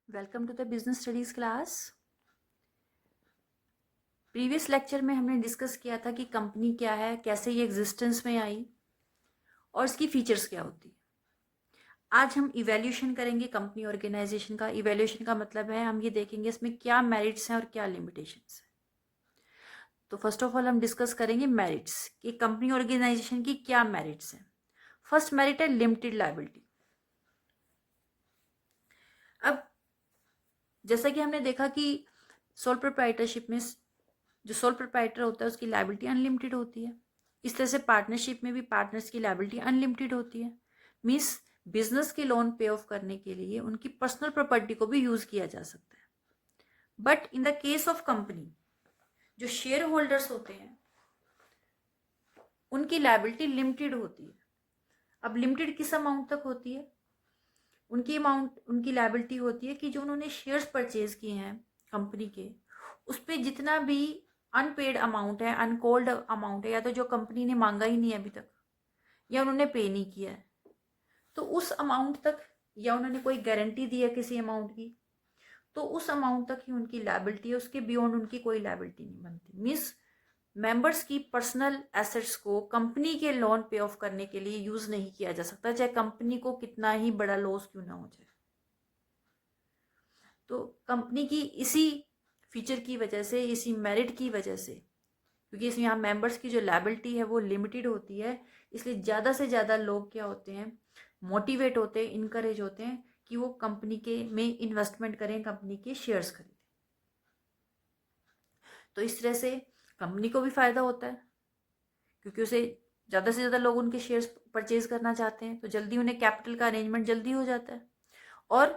Welcome to the business studies class. Previous lecture में हमने discuss किया था कि कंपनी क्या है, कैसे ये एग्जिस्टेंस में आई और इसकी फीचर्स क्या होती है। आज हम इवैल्यूएशन करेंगे कंपनी ऑर्गेनाइजेशन का। इवैल्यूएशन का मतलब है हम ये देखेंगे इसमें क्या मेरिट्स हैं और क्या लिमिटेशंस हैं। तो फर्स्ट ऑफ ऑल हम डिस्कस करेंगे मेरिट्स कि कंपनी ऑर्गेनाइजेशन की क्या मेरिट्स हैं। फर्स्ट मेरिट है लिमिटेड लायबिलिटी। अब जैसा कि हमने देखा कि सोल प्रोप्राइटरशिप में जो सोल प्रोप्राइटर होता है उसकी लायबिलिटी अनलिमिटेड होती है। इस तरह से पार्टनरशिप में भी पार्टनर्स की लायबिलिटी अनलिमिटेड होती है। मीन्स बिजनेस के लोन पे ऑफ करने के लिए उनकी पर्सनल प्रॉपर्टी को भी यूज किया जा सकता है। But in the case of company जो शेयर होल्डर्स होते हैं उनकी लायबिलिटी लिमिटेड होती है। अब लिमिटेड किस अमाउंट तक होती है? उनकी लायबिलिटी होती है कि जो उन्होंने शेयर्स परचेज किए हैं कंपनी के, उस पर जितना भी अनपेड अमाउंट है, अनकॉल्ड अमाउंट है, या तो जो कंपनी ने मांगा ही नहीं है अभी तक या उन्होंने पे नहीं किया है, तो उस अमाउंट तक, या उन्होंने कोई गारंटी दी है किसी अमाउंट की, तो उस अमाउंट तक ही उनकी लायबिलिटी है। उसके बियॉन्ड उनकी कोई लायबिलिटी नहीं बनती। मीन्स मेंबर्स की पर्सनल एसेट्स को कंपनी के लोन पे ऑफ करने के लिए यूज नहीं किया जा सकता, चाहे कंपनी को कितना ही बड़ा लॉस क्यों ना हो जाए। तो कंपनी की इसी फीचर की वजह से, इसी मेरिट की वजह से, क्योंकि इसमें यहाँ मेंबर्स की जो लायबिलिटी है वो लिमिटेड होती है, इसलिए ज़्यादा से ज़्यादा लोग क्या होते हैं, मोटिवेट होते हैं, इनकरेज होते हैं कि वो कंपनी के में इन्वेस्टमेंट करें, कंपनी के शेयर्स खरीदें। तो इस तरह से कंपनी को भी फायदा होता है क्योंकि उसे ज़्यादा से ज़्यादा लोग उनके शेयर्स परचेज करना चाहते हैं, तो जल्दी उन्हें कैपिटल का अरेंजमेंट जल्दी हो जाता है। और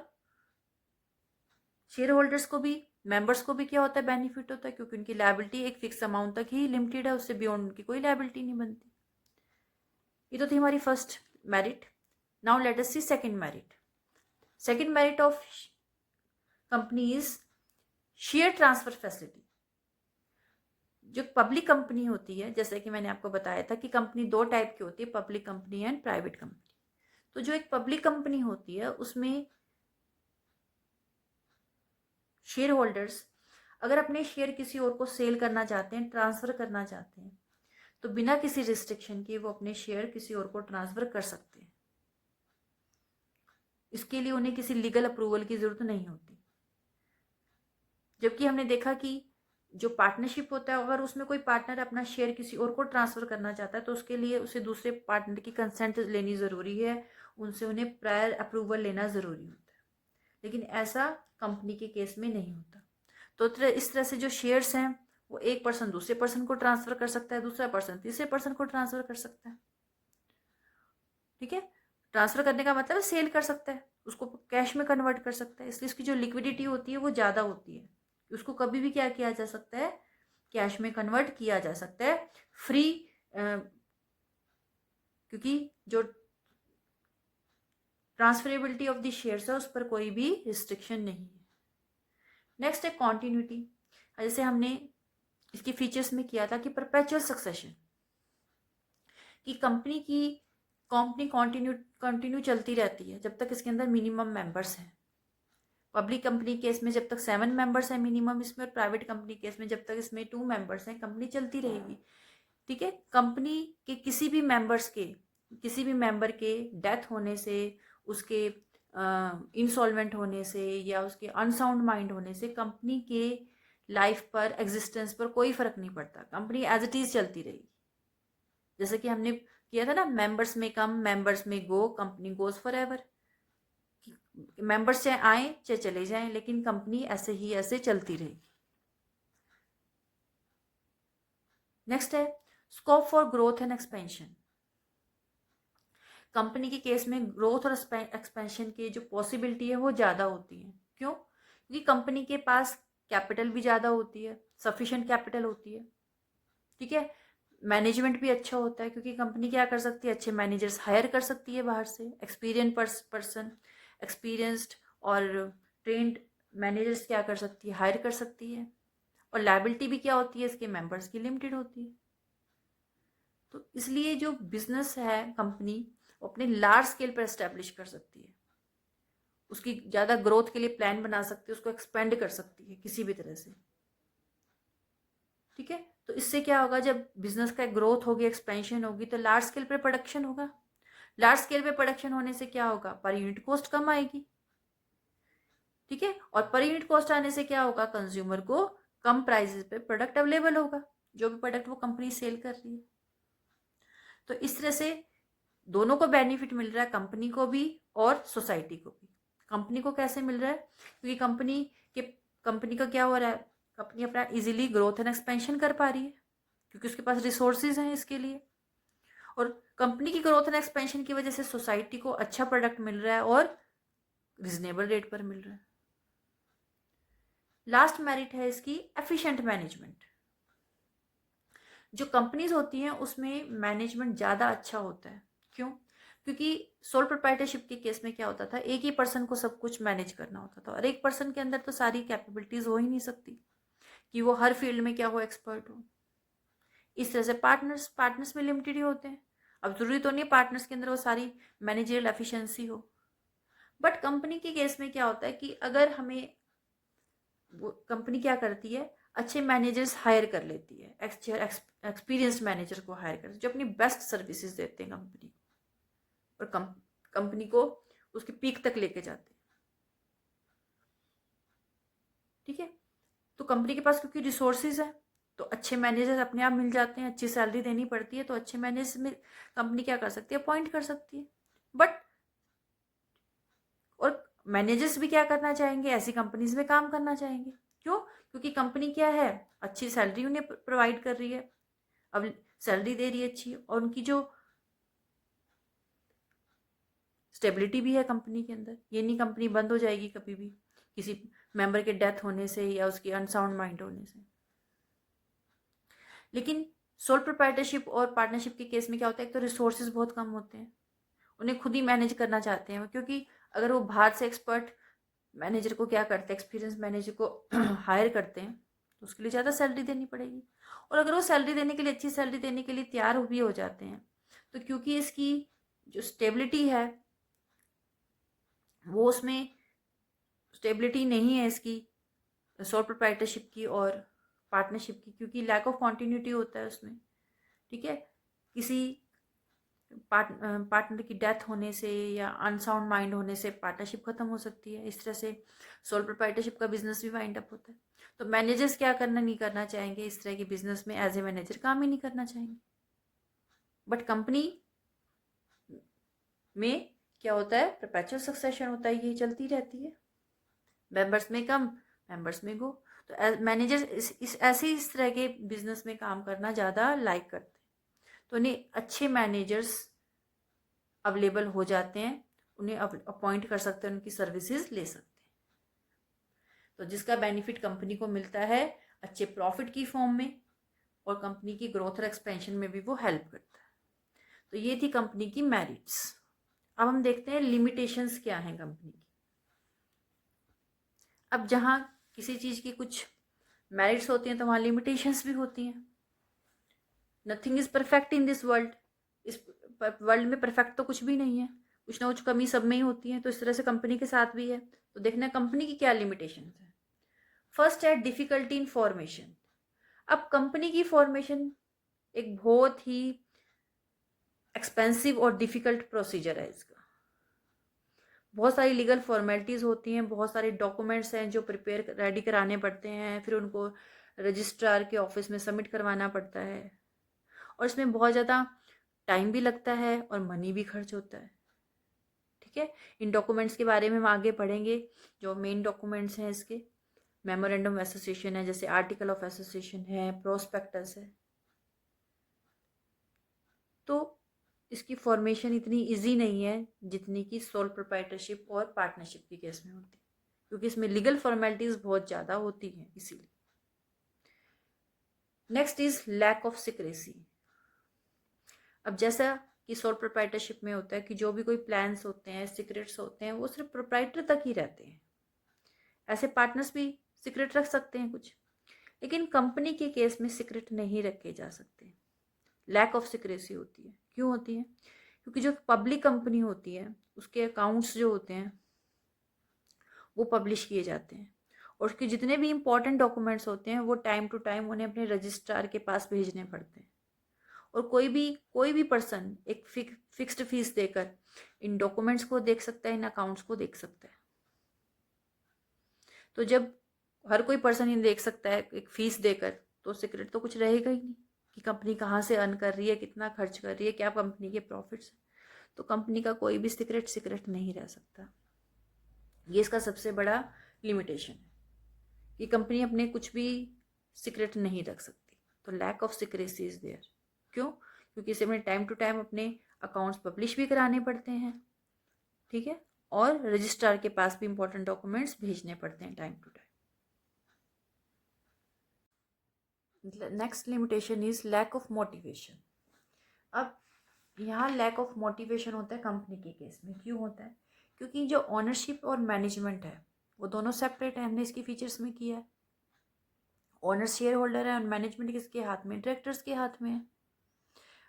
शेयर होल्डर्स को भी, मेंबर्स को भी क्या होता है, बेनिफिट होता है, क्योंकि उनकी लायबिलिटी एक फिक्स अमाउंट तक ही लिमिटेड है, उससे बियॉन्ड उनकी कोई लायबिलिटी नहीं बनती। ये तो थी हमारी first merit. Now let us see second merit. Second merit of company is share transfer facility. जो पब्लिक कंपनी होती है, जैसे कि मैंने आपको बताया था कि कंपनी दो टाइप की होती है, public company and private company. तो जो एक पब्लिक कंपनी होती है उसमें शेयर होल्डर्स अगर अपने शेयर किसी और को सेल करना चाहते हैं, ट्रांसफर करना चाहते हैं, तो बिना किसी रिस्ट्रिक्शन के वो अपने शेयर किसी और को ट्रांसफर कर सकते हैं। इसके लिए उन्हें किसी लीगल अप्रूवल की जरूरत नहीं होती। जबकि हमने देखा कि जो पार्टनरशिप होता है, अगर उसमें कोई पार्टनर अपना शेयर किसी और को ट्रांसफर करना चाहता है तो उसके लिए उसे दूसरे पार्टनर की कंसेंट लेनी जरूरी है, उनसे उन्हें प्रायर अप्रूवल लेना जरूरी होता है। लेकिन ऐसा कंपनी के केस में नहीं होता। तो इस तरह से जो शेयर्स हैं वो एक पर्सन दूसरे पर्सन को ट्रांसफर कर सकता है, दूसरा पर्सन तीसरे पर्सन को ट्रांसफर कर सकता है। ठीक है, ट्रांसफर करने का मतलब सेल कर सकता है, उसको कैश में कन्वर्ट कर सकता है, इसलिए उसकी जो लिक्विडिटी होती है वो ज़्यादा होती है। उसको कभी भी क्या किया जा सकता है, कैश में कन्वर्ट किया जा सकता है फ्री, क्योंकि जो ट्रांसफरेबिलिटी ऑफ द शेयर्स है उस पर कोई भी रिस्ट्रिक्शन नहीं है। नेक्स्ट है कॉन्टिन्यूटी। जैसे हमने इसकी फीचर्स में किया था कि परपेचुअल सक्सेशन, कि कंपनी कंटिन्यू चलती रहती है जब तक इसके अंदर मिनिमम मेंबर्स हैं। पब्लिक कंपनी केस में जब तक 7 मेंबर्स हैं मिनिमम इसमें, और प्राइवेट कंपनी केस में जब तक इसमें 2 मेंबर्स हैं, कंपनी चलती रहेगी। ठीक है, कंपनी के किसी भी मेंबर के डेथ होने से, उसके इंसॉल्वेंट होने से, या उसके अनसाउंड माइंड होने से कंपनी के लाइफ पर, एग्जिस्टेंस पर कोई फर्क नहीं पड़ता। कंपनी एज इट इज चलती रहेगी। जैसे कि हमने किया था ना, मेंबर्स में कम मेंबर्स में go, company goes forever. Members चाहे आए चाहे चले जाएं, लेकिन कंपनी ऐसे ही ऐसे चलती रहेगी। नेक्स्ट है scope for growth and expansion. Company के केस में ग्रोथ और एक्सपेंशन की जो पॉसिबिलिटी है वो ज़्यादा होती है। क्यों? क्योंकि कंपनी के पास कैपिटल भी ज़्यादा होती है, सफिशिएंट कैपिटल होती है। ठीक है, मैनेजमेंट भी अच्छा होता है क्योंकि कंपनी क्या कर सकती है, अच्छे मैनेजर्स हायर कर सकती है बाहर से, एक्सपीरियंस्ड और ट्रेंड मैनेजर्स क्या कर सकती है, हायर कर सकती है। और लायबिलिटी भी क्या होती है, इसके मेंबर्स की लिमिटेड होती है। तो इसलिए जो बिजनेस है कंपनी वो अपने लार्ज स्केल पर एस्टेब्लिश कर सकती है, उसकी ज़्यादा ग्रोथ के लिए प्लान बना सकती है, उसको एक्सपेंड कर सकती है किसी भी तरह से। ठीक है, तो इससे क्या होगा, जब बिजनेस का ग्रोथ होगी, एक्सपेंशन होगी, तो लार्ज स्केल पे प्रोडक्शन होगा। लार्ज स्केल पे प्रोडक्शन होने से क्या होगा, पर यूनिट कॉस्ट कम आएगी। ठीक है, और पर यूनिट कॉस्ट आने से क्या होगा, कंज्यूमर को कम प्राइसेस पे प्रोडक्ट अवेलेबल होगा, जो भी प्रोडक्ट वो कंपनी सेल कर रही है। तो इस तरह से दोनों को बेनिफिट मिल रहा है, कंपनी को भी और सोसाइटी को भी। कंपनी को कैसे मिल रहा है, क्योंकि कंपनी का क्या हो रहा है, कंपनी अपना इजीली ग्रोथ एंड एक्सपेंशन कर पा रही है, क्योंकि उसके पास रिसोर्सेज हैं इसके लिए। और कंपनी की ग्रोथ एंड एक्सपेंशन की वजह से सोसाइटी को अच्छा प्रोडक्ट मिल रहा है और रिजनेबल रेट पर मिल रहा है। लास्ट मेरिट है इसकी एफिशिएंट मैनेजमेंट। जो कंपनीज होती हैं उसमें मैनेजमेंट ज़्यादा अच्छा होता है। क्यों? क्योंकि सोल प्रोप्राइटरशिप के केस में क्या होता था, एक ही पर्सन को सब कुछ मैनेज करना होता था, और एक पर्सन के अंदर तो सारी कैपेबिलिटीज हो ही नहीं सकती कि वो हर फील्ड में क्या हो, एक्सपर्ट हो। इस तरह से पार्टनर्स में लिमिटेड ही होते हैं। अब जरूरी तो नहीं पार्टनर्स के अंदर वो सारी मैनेजरियल एफिशिएंसी हो, बट कंपनी के केस में क्या होता है कि अगर हमें, वो कंपनी क्या करती है, अच्छे मैनेजर्स हायर कर लेती है, एक्सपीरियंस्ड मैनेजर को हायर करती है, जो अपनी बेस्ट सर्विसेज देते हैं कंपनी और कंपनी को उसकी पीक तक लेके जाते हैं। ठीक है, तो कंपनी के पास क्योंकि रिसोर्सेज है, तो अच्छे मैनेजर अपने आप मिल जाते हैं, अच्छी सैलरी देनी पड़ती है, तो अच्छे मैनेजर में कंपनी क्या कर सकती है, अपॉइंट कर सकती है। बट और मैनेजर्स भी क्या करना चाहेंगे, ऐसी कंपनीज में काम करना चाहेंगे। क्यों? क्योंकि कंपनी क्या है, अच्छी सैलरी उन्हें प्रोवाइड कर रही है, अब सैलरी दे रही है अच्छी, और उनकी जो स्टेबिलिटी भी है कंपनी के अंदर। ये नहीं कंपनी बंद हो जाएगी कभी भी किसी मेंबर के डेथ होने से या उसकी अनसाउंड माइंड होने से। लेकिन सोल प्रोप्राइटरशिप और पार्टनरशिप के केस में क्या होता है, एक तो रिसोर्सेज बहुत कम होते हैं, उन्हें खुद ही मैनेज करना चाहते हैं, क्योंकि अगर वो बाहर से एक्सपर्ट मैनेजर को क्या करते हैं, एक्सपीरियंस मैनेजर को हायर करते हैं, तो उसके लिए ज़्यादा सैलरी देनी पड़ेगी। और अगर वो सैलरी देने के लिए, अच्छी सैलरी देने के लिए तैयार भी हो जाते हैं, तो क्योंकि इसकी जो स्टेबिलिटी है वो, उसमें स्टेबिलिटी नहीं है इसकी सोल प्रोप्राइटरशिप की और पार्टनरशिप की, क्योंकि लैक ऑफ कॉन्टिन्यूटी होता है उसमें। ठीक है, किसी पार्टनर की डेथ होने से या अनसाउंड माइंड होने से पार्टनरशिप खत्म हो सकती है। इस तरह से सोल प्रोप्राइटरशिप का बिजनेस भी वाइंड अप होता है। तो मैनेजर्स क्या करना नहीं करना चाहेंगे, इस तरह के बिजनेस में एज ए मैनेजर काम ही नहीं करना चाहेंगे। बट कंपनी में क्या होता है, परपेचुअल सक्सेशन होता है, ये चलती रहती है, मेंबर्स में कम, मेंबर्स में गो। तो मैनेजर्स इस तरह के बिजनेस में काम करना ज़्यादा लाइक करते हैं, तो उन्हें अच्छे मैनेजर्स अवेलेबल हो जाते हैं, उन्हें अपॉइंट कर सकते हैं, उनकी सर्विसेज ले सकते हैं। तो जिसका बेनिफिट कंपनी को मिलता है अच्छे प्रॉफिट की फॉर्म में, और कंपनी की ग्रोथ और एक्सपेंशन में भी वो हेल्प करता है। तो ये थी कंपनी की मेरिट्स। अब हम देखते हैं लिमिटेशंस क्या हैं कंपनी की। अब जहाँ किसी चीज़ की कुछ मेरिट्स होती हैं तो वहाँ लिमिटेशंस भी होती हैं। Nothing is perfect in this world. इस वर्ल्ड में परफेक्ट तो कुछ भी नहीं है, कुछ ना कुछ कमी सब में ही होती है। तो इस तरह से कंपनी के साथ भी है। तो देखना है कंपनी की क्या लिमिटेशन है। फर्स्ट है डिफिकल्टी इन फॉर्मेशन। अब कंपनी की फॉर्मेशन एक बहुत ही एक्सपेंसिव और डिफिकल्ट प्रोसीजर है इसका। बहुत सारी लीगल फॉर्मेलिटीज़ होती हैं, बहुत सारे डॉक्यूमेंट्स हैं जो प्रिपेयर रेडी कराने पड़ते हैं, फिर उनको रजिस्ट्रार के ऑफिस में सबमिट करवाना पड़ता है, और इसमें बहुत ज़्यादा टाइम भी लगता है और मनी भी खर्च होता है। ठीक है, इन डॉक्यूमेंट्स के बारे में हम आगे पढ़ेंगे। जो मेन डॉक्यूमेंट्स हैं इसके, मेमोरेंडम ऑफ एसोसिएशन है, जैसे आर्टिकल ऑफ एसोसिएशन है, प्रोस्पेक्टस है। तो इसकी फॉर्मेशन इतनी इजी नहीं है जितनी कि सोल प्रोप्राइटरशिप और पार्टनरशिप के केस में होती है, क्योंकि इसमें लीगल फॉर्मेलिटीज बहुत ज़्यादा होती हैं इसीलिए। Next is lack of secrecy. अब जैसा कि सोल प्रोप्राइटरशिप में होता है कि जो भी कोई प्लान्स होते हैं, सीक्रेट्स होते हैं, वो सिर्फ प्रोप्राइटर तक ही रहते हैं। ऐसे पार्टनर्स भी सीक्रेट रख सकते हैं कुछ, लेकिन कंपनी के केस में सीक्रेट नहीं रखे जा सकते। लैक ऑफ सिक्रेसी होती है। क्यों होती है? क्योंकि जो पब्लिक कंपनी होती है उसके अकाउंट्स जो होते हैं वो पब्लिश किए जाते हैं। और उसके जितने भी इम्पोर्टेंट डॉक्यूमेंट्स होते हैं वो टाइम टू टाइम उन्हें अपने रजिस्ट्रार के पास भेजने पड़ते हैं। और कोई भी पर्सन एक फिक्स्ड फीस देकर इन डॉक्यूमेंट्स को देख सकता है, इन अकाउंट्स को देख सकता है। तो जब हर कोई पर्सन इन देख सकता है एक फीस देकर, तो सीक्रेट तो कुछ रहेगा ही नहीं कि कंपनी कहाँ से अर्न कर रही है, कितना खर्च कर रही है, क्या कंपनी के प्रॉफिट्स है। तो कंपनी का कोई भी सीक्रेट नहीं रह सकता। ये इसका सबसे बड़ा लिमिटेशन है कि कंपनी अपने कुछ भी सीक्रेट नहीं रख सकती। तो lack of secrecy is there. क्यों? क्योंकि इसे हमें टाइम टू टाइम अपने अकाउंट्स पब्लिश भी कराने पड़ते हैं, ठीक है, और रजिस्ट्रार के पास भी इंपॉर्टेंट डॉक्यूमेंट्स भेजने पड़ते हैं time to time. Next limitation is lack of motivation. अब यहाँ लैक ऑफ मोटिवेशन होता है कंपनी के केस में। क्यों होता है? क्योंकि जो ऑनरशिप और मैनेजमेंट है वो दोनों सेपरेट है। हमने इसकी फीचर्स में किया है। ओनर शेयर होल्डर है और मैनेजमेंट किसके हाथ में? डायरेक्टर्स के हाथ में है।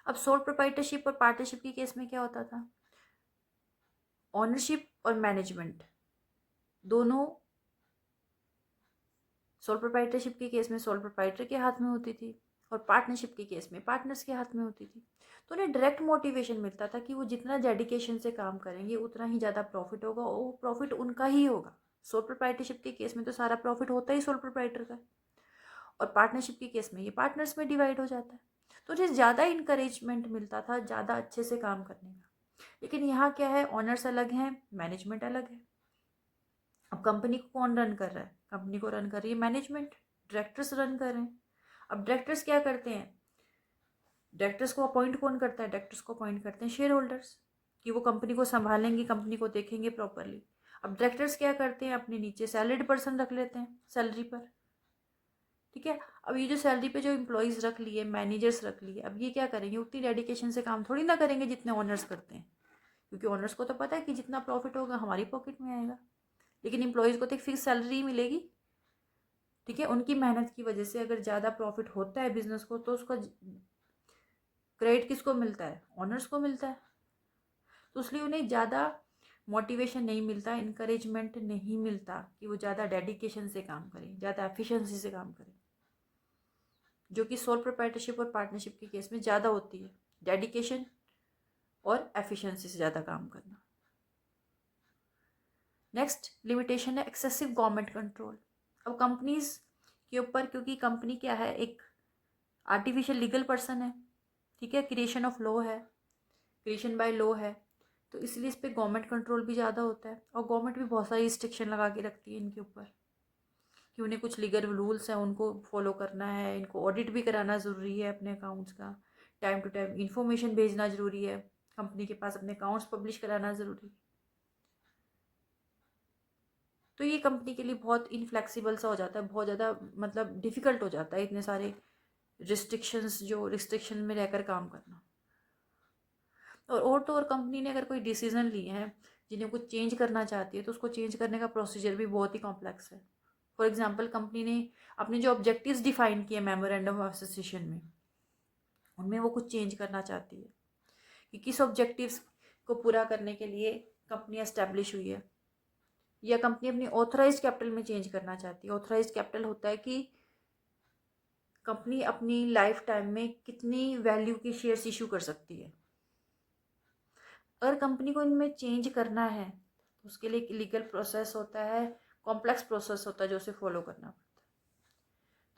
अब सोल प्रोप्राइटरशिप और पार्टनरशिप के केस में क्या होता था? ओनरशिप और मैनेजमेंट दोनों सोल प्रोप्राइटरशिप के केस में सोल प्रोप्राइटर के हाथ में होती थी और पार्टनरशिप के केस में पार्टनर्स के हाथ में होती थी। तो उन्हें डायरेक्ट मोटिवेशन मिलता था कि वो जितना डेडिकेशन से काम करेंगे उतना ही ज़्यादा प्रॉफिट होगा और वो प्रॉफिट उनका ही होगा। सोल प्रोप्राइटरशिप के केस में तो सारा प्रॉफिट होता ही सोल प्रोप्राइटर का, और पार्टनरशिप के केस में ये पार्टनर्स में डिवाइड हो जाता है। तो उन्हें ज़्यादा इंकरेजमेंट मिलता था ज़्यादा अच्छे से काम करने का। लेकिन यहाँ क्या है? ऑनर्स अलग हैं, मैनेजमेंट अलग है। अब कंपनी को कौन रन कर रहा है? कंपनी को रन कर रही है मैनेजमेंट, डायरेक्टर्स रन कर रहे हैं। अब डायरेक्टर्स क्या करते हैं? डायरेक्टर्स को अपॉइंट कौन करता है? डायरेक्टर्स को अपॉइंट करते हैं शेयर होल्डर्स, कि वो कंपनी को संभालेंगे, कंपनी को देखेंगे प्रॉपरली। अब डायरेक्टर्स क्या करते हैं? अपने नीचे सैलरीड पर्सन रख लेते हैं सैलरी पर, ठीक है। अब ये जो सैलरी पे जो एम्प्लॉयज़ रख लिए, मैनेजर्स रख लिए, अब ये क्या करेंगे? उतनी डेडिकेशन से काम थोड़ी ना करेंगे जितने ऑनर्स करते हैं, क्योंकि ऑनर्स को तो पता है कि जितना प्रॉफिट होगा हमारी पॉकेट में आएगा। लेकिन एम्प्लॉयज़ को तो एक फिक्स सैलरी मिलेगी, ठीक है। उनकी मेहनत की वजह से अगर ज़्यादा प्रॉफिट होता है बिजनेस को तो उसका क्रेडिट किसको मिलता है? ऑनर्स को मिलता है। तो इसलिए उन्हें ज़्यादा मोटिवेशन नहीं मिलता, इनकरेजमेंट नहीं मिलता कि वो ज़्यादा डेडिकेशन से काम करें, ज़्यादा एफिशिएंसी से काम करें, जो कि सोल प्रोप्राइटरशिप और पार्टनरशिप के केस में ज़्यादा होती है। डेडिकेशन और एफिशिएंसी से ज़्यादा काम करना। नेक्स्ट लिमिटेशन है एक्सेसिव गवर्नमेंट कंट्रोल। अब कंपनीज के ऊपर, क्योंकि कंपनी क्या है? एक आर्टिफिशियल लीगल पर्सन है, ठीक है, क्रिएशन ऑफ लॉ है, क्रिएशन बाय लॉ है, तो इसलिए इस पर गवर्नमेंट कंट्रोल भी ज़्यादा होता है। और गवर्नमेंट भी बहुत सारी रिस्ट्रिक्शन लगा के रखती है इनके ऊपर कि उन्हें कुछ लीगल रूल्स हैं उनको फॉलो करना है, इनको ऑडिट भी कराना ज़रूरी है अपने अकाउंट्स का, टाइम टू टाइम इन्फॉर्मेशन भेजना ज़रूरी है, कंपनी के पास अपने अकाउंट्स पब्लिश कराना ज़रूरी है। तो ये कंपनी के लिए बहुत इनफ्लेक्सिबल सा हो जाता है, बहुत ज़्यादा मतलब डिफ़िकल्ट हो जाता है इतने सारे रिस्ट्रिक्शन में रहकर काम करना। और तो और कंपनी ने अगर कोई डिसीज़न लिए हैं जिन्हें कुछ चेंज करना चाहती है तो उसको चेंज करने का प्रोसीजर भी बहुत ही कॉम्प्लेक्स है। फॉर एग्जांपल कंपनी ने अपने जो ऑब्जेक्टिव्स डिफाइन किए मेमोरेंडम ऑफ एसोसिएशन में, उनमें वो कुछ चेंज करना चाहती है कि किस ऑब्जेक्टिव्स को पूरा करने के लिए कंपनी एस्टेब्लिश हुई है, या कंपनी अपनी ऑथराइज्ड कैपिटल में चेंज करना चाहती है। ऑथराइज्ड कैपिटल होता है कि कंपनी अपनी लाइफ टाइम में कितनी वैल्यू के शेयर्स इशू कर सकती है। अगर कंपनी को इनमें चेंज करना है तो उसके लिए एक लीगल प्रोसेस होता है, कॉम्प्लेक्स प्रोसेस होता है जो उसे फॉलो करना पड़ता है।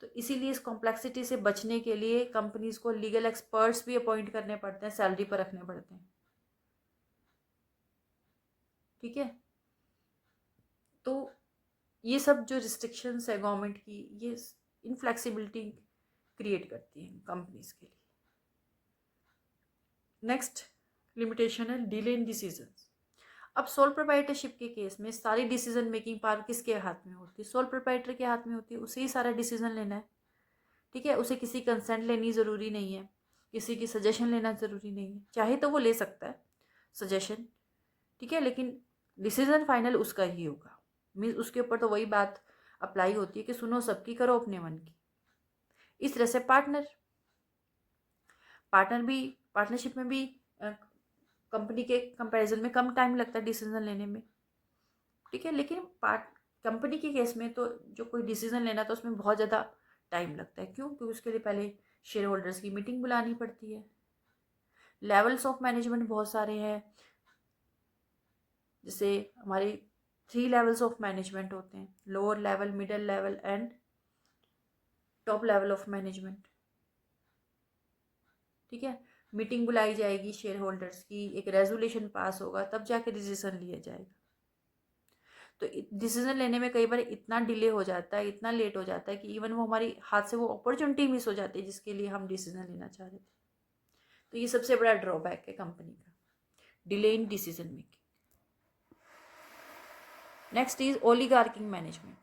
तो इसीलिए इस कॉम्प्लेक्सिटी से बचने के लिए कंपनीज को लीगल एक्सपर्ट्स भी अपॉइंट करने पड़ते हैं, सैलरी पर रखने पड़ते हैं, ठीक है। तो ये सब जो रिस्ट्रिक्शंस है गवर्नमेंट की, ये इनफ्लेक्सिबिलिटी क्रिएट करती हैं कंपनीज के लिए। नेक्स्ट लिमिटेशन है डिले इन डिसीजंस। अब सोल प्रोप्राइटरशिप के केस में सारी डिसीजन मेकिंग पावर किसके हाथ में होती है? सोल प्रोप्राइटर के हाथ में होती है, उसे ही सारा डिसीजन लेना है, ठीक है। उसे किसी कंसेंट लेनी ज़रूरी नहीं है, किसी की सजेशन लेना ज़रूरी नहीं है। चाहे तो वो ले सकता है सजेशन, ठीक है, लेकिन डिसीजन फाइनल उसका ही होगा। मीन्स उसके ऊपर तो वही बात अप्लाई होती है कि सुनो सबकी, करो अपने मन की। इस तरह से पार्टनरशिप में भी कंपनी के कंपैरिजन में कम टाइम लगता है डिसीजन लेने में, ठीक है। लेकिन कंपनी के केस में तो जो कोई डिसीजन लेना तो उसमें बहुत ज़्यादा टाइम लगता है। क्यों? क्योंकि उसके लिए पहले शेयर होल्डर्स की मीटिंग बुलानी पड़ती है। लेवल्स ऑफ मैनेजमेंट बहुत सारे हैं, जैसे हमारे 3 लेवल्स ऑफ मैनेजमेंट होते हैं, lower level, middle level and top level of management. ठीक है, मीटिंग बुलाई जाएगी शेयर होल्डर्स की, एक रेजोल्यूशन पास होगा, तब जाके डिसीजन लिया जाएगा। तो डिसीजन लेने में कई बार इतना डिले हो जाता है, इतना लेट हो जाता है कि इवन वो हमारी हाथ से वो अपॉर्चुनिटी मिस हो जाती है जिसके लिए हम डिसीजन लेना चाह रहे थे। तो ये सबसे बड़ा ड्रॉबैक है कंपनी का, delay in decision making. Next is oligarchic management.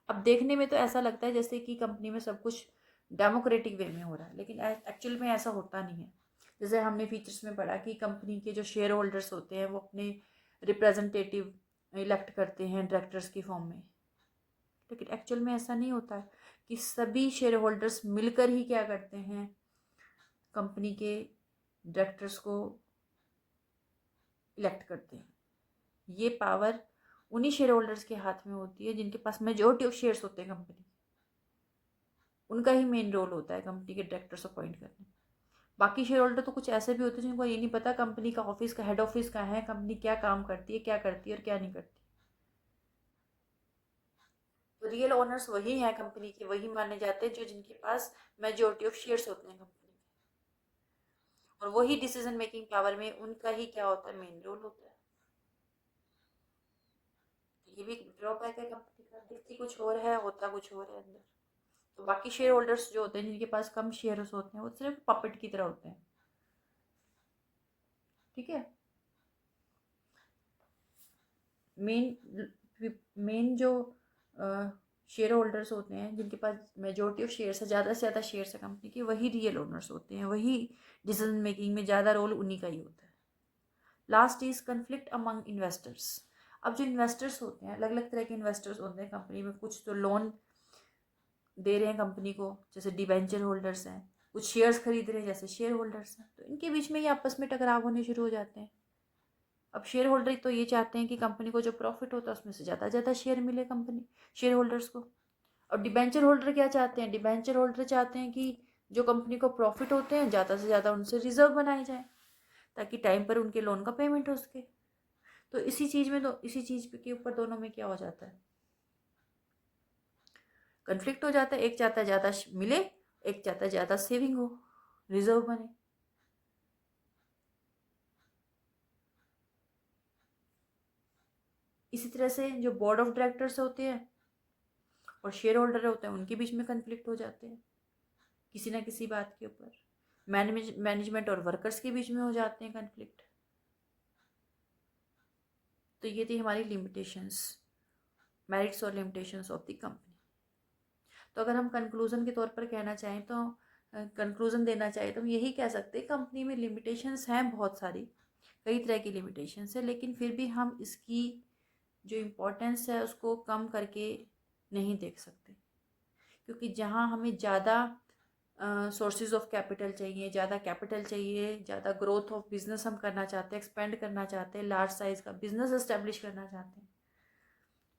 अब देखने में तो ऐसा लगता है जैसे कि कंपनी में सब कुछ डेमोक्रेटिक वे में हो रहा है, लेकिन एक्चुअल में ऐसा होता नहीं है। जैसे हमने फीचर्स में पढ़ा कि कंपनी के जो शेयर होल्डर्स होते हैं वो अपने रिप्रेजेंटेटिव इलेक्ट करते हैं डायरेक्टर्स की फॉर्म में, लेकिन एक्चुअल में ऐसा नहीं होता है कि सभी शेयर होल्डर्स मिलकर ही क्या करते हैं, कंपनी के डायरेक्टर्स को इलेक्ट करते हैं। ये पावर उन्हीं शेयर होल्डर्स के हाथ में होती है जिनके पास मेजॉरिटी ऑफ शेयर्स होते हैं कंपनी। उनका ही मेन रोल होता है कंपनी के डायरेक्टर्स अपॉइंट करने। बाकी शेयर होल्डर तो कुछ ऐसे भी होते हैं जिनको ये नहीं पता कंपनी का ऑफिस का हेड ऑफिस का है, कंपनी क्या काम करती है, क्या करती है और क्या नहीं करती। तो रियल ओनर्स वही हैं कंपनी के, वही माने जाते हैं जो जिनके पास मेजॉरिटी ऑफ शेयर्स होते हैं कंपनी में, और वही डिसीजन मेकिंग पावर में उनका ही क्या होता है, मेन रोल होता है। ये भी ड्रॉबैक है कंपनी का, दिखती कुछ और है, होता कुछ और है अंदर। तो बाकी शेयर होल्डर्स जो होते हैं जिनके पास कम शेयर्स होते हैं वो सिर्फ पपेट की तरह होते हैं। ठीक है, मेन जो शेयर होल्डर्स होते हैं जिनके पास मेजोरिटी ऑफ शेयर्स है, ज़्यादा से ज़्यादा शेयर्स है कंपनी के, वही रियल ओनर्स होते हैं, वही डिसीजन मेकिंग में ज़्यादा रोल उन्हीं का ही होता है। Last is conflict among investors. अब जो इन्वेस्टर्स होते हैं, अलग अलग तरह के इन्वेस्टर्स होते हैं कंपनी में। कुछ तो लोन दे रहे हैं कंपनी को, जैसे डिबेंचर होल्डर्स हैं, कुछ शेयर्स खरीद रहे हैं जैसे शेयर होल्डर्स हैं। तो इनके बीच में ये आपस में टकराव होने शुरू हो जाते हैं। अब शेयर होल्डर तो ये चाहते हैं कि कंपनी को जो प्रॉफिट होता है उसमें से ज़्यादा शेयर मिले कंपनी शेयर होल्डर्स को। और डिबेंचर होल्डर क्या चाहते हैं, डिबेंचर होल्डर चाहते हैं कि जो कंपनी को प्रॉफिट होते हैं ज़्यादा से ज़्यादा उनसे रिजर्व बनाए जाए ताकि टाइम पर उनके लोन का पेमेंट हो सके। तो इसी चीज़ के ऊपर दोनों में क्या हो जाता है, कन्फ्लिक्ट हो जाता है। एक चाहता है ज़्यादा मिले, एक चाहता है ज़्यादा सेविंग हो, रिजर्व बने। इसी तरह से जो बोर्ड ऑफ डायरेक्टर्स होते हैं और शेयर होल्डर होते हैं उनके बीच में कन्फ्लिक्ट हो जाते हैं किसी ना किसी बात के ऊपर। मैनेजमेंट और वर्कर्स के बीच में हो जाते हैं कन्फ्लिक्ट। तो ये थी हमारी लिमिटेशंस, मेरिट्स और लिमिटेशंस ऑफ द कंपनी। तो अगर हम कंक्लूजन के तौर पर कहना चाहें तो कंक्लूजन देना चाहें तो हम यही कह सकते हैं कंपनी में लिमिटेशंस हैं बहुत सारी, कई तरह की लिमिटेशंस है, लेकिन फिर भी हम इसकी जो इम्पोर्टेंस है उसको कम करके नहीं देख सकते। क्योंकि जहाँ हमें ज़्यादा सोर्सेज ऑफ कैपिटल चाहिए, ज़्यादा कैपिटल चाहिए, ज़्यादा ग्रोथ ऑफ बिजनेस हम करना चाहते हैं, एक्सपेंड करना चाहते हैं, लार्ज साइज़ का बिजनेस एस्टेब्लिश करना चाहते हैं,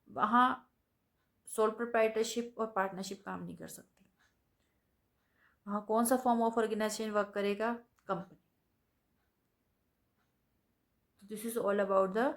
वहाँ सोल प्रोप्राइटरशिप और पार्टनरशिप काम नहीं कर सकती। वहाँ कौन सा फॉर्म ऑफ ऑर्गेनाइजेशन वर्क करेगा, company. This is all about the